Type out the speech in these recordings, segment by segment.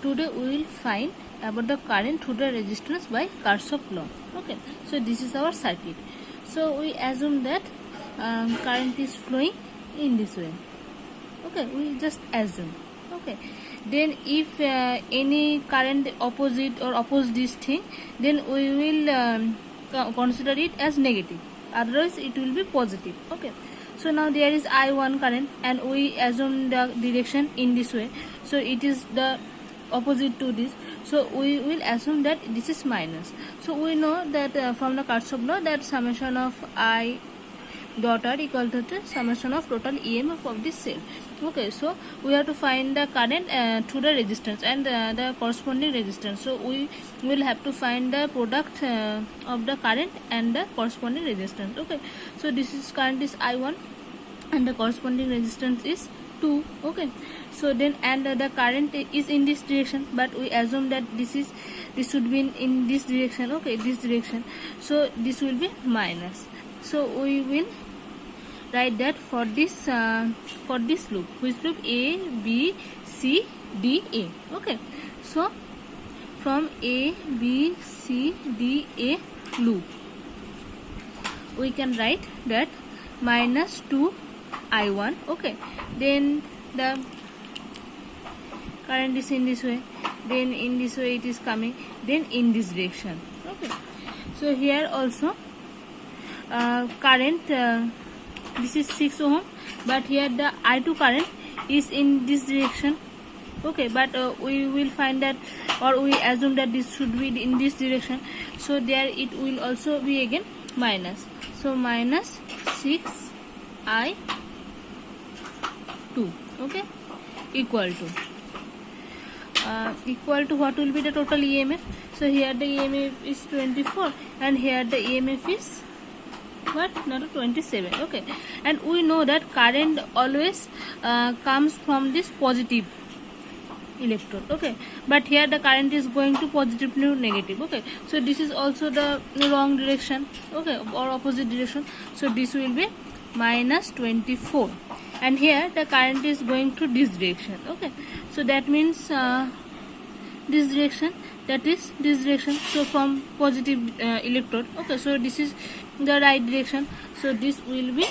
today we will find about the current through the resistance by Kirchhoff law. Okay, so this is our circuit. So we assume that current is flowing in this way. Okay, we just assume. Okay, then if any current opposite or oppose this thing, then we will consider it as negative, otherwise it will be positive. Okay, so now there is I1 current and we assume the direction in this way, so it is the opposite to this, so we will assume that this is minus. So we know that from the Kirchhoff law that summation of I dot r equal to the summation of total EMF of this cell. Okay, so we have to find the current through the resistance and the corresponding resistance. So we will have to find the product of the current and the corresponding resistance. Okay, so this is current is I1 and the corresponding resistance is 2. Okay, so then and the current is in this direction, but we assume that this should be in this direction. Okay, this direction, so this will be minus. So we will write that for this loop, which loop? A, B, C, D, A. Okay, so from A, B, C, D, A loop, we can write that minus 2 I1. Okay, then the current is in this way, then in this way it is coming, then in this direction. Okay, so here also current this is 6 ohm, but here the I2 current is in this direction. Okay, but we will find that, or we assume that this should be in this direction, so there it will also be again minus. So minus 6 I2. Okay, equal to what will be the total EMF? So here the EMF is 24 and here the EMF is what? Not 27. Okay, and we know that current always comes from this positive electrode. Okay, but here the current is going to positive to negative. Okay, so this is also the wrong direction. Okay, or opposite direction, so this will be minus 24, and here the current is going to this direction. Okay, so that means this direction, that is this direction, so from positive electrode. Okay, so this is the right direction, so this will be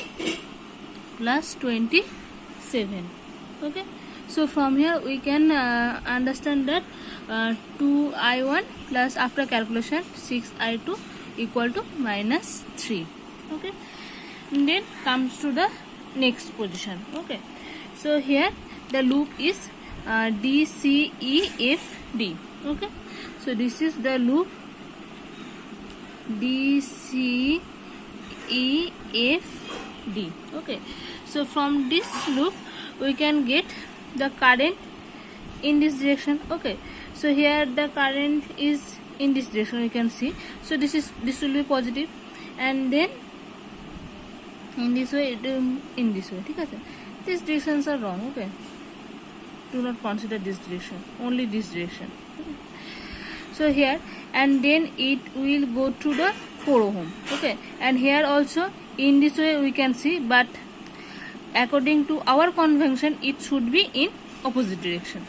plus 27. Okay, so from here we can understand that 2 I1 plus, after calculation, 6 I2 equal to minus 3. Okay, and then comes to the next position. Okay, so here the loop is D, C, E, F, D. Okay, so this is the loop D, C, E, F, D. Okay, so from this loop we can get the current in this direction. Okay, so here the current is in this direction, you can see, so this will be positive, and then in this way, in this way. Okay, these directions are wrong. Okay, do not consider this direction, only this direction. Okay. So here, and then it will go to the 4 ohm. Okay, and here also in this way we can see, but according to our convention it should be in opposite direction.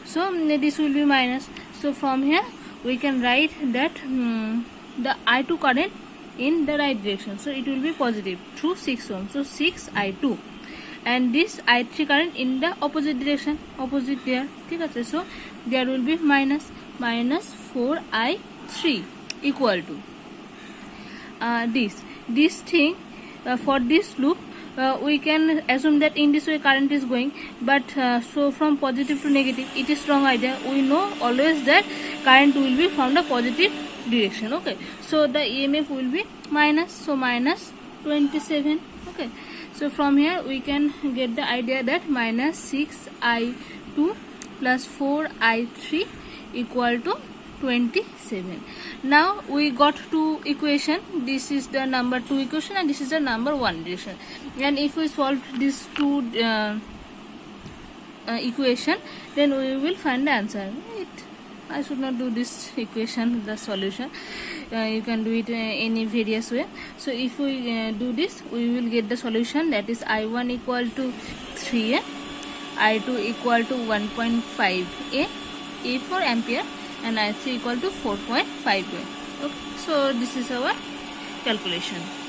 So this will be minus. So from here we can write that the I2 current in the right direction, so it will be positive through 6 ohm, so 6 I2, and this I3 current in the opposite direction, opposite there. Okay, so there will be minus 4 I3 equal to this thing. For this loop we can assume that in this way current is going, but so from positive to negative, it is wrong idea. We know always that current will be from the positive direction. Okay, so the EMF will be minus, so minus 27. Okay, so from here we can get the idea that minus 6 I2 plus 4 I3 equal to 27. Now we got two equation. This is the number 2 equation and this is the number 1 equation, and if we solve these two equation, then we will find the answer. I should not do this equation, the solution. You can do it any various way. So if we do this, we will get the solution, that is I1 equal to 3A, I2 equal to 1.5A, A for ampere and I3 equal to 4.5 ohm. Okay, so this is our calculation.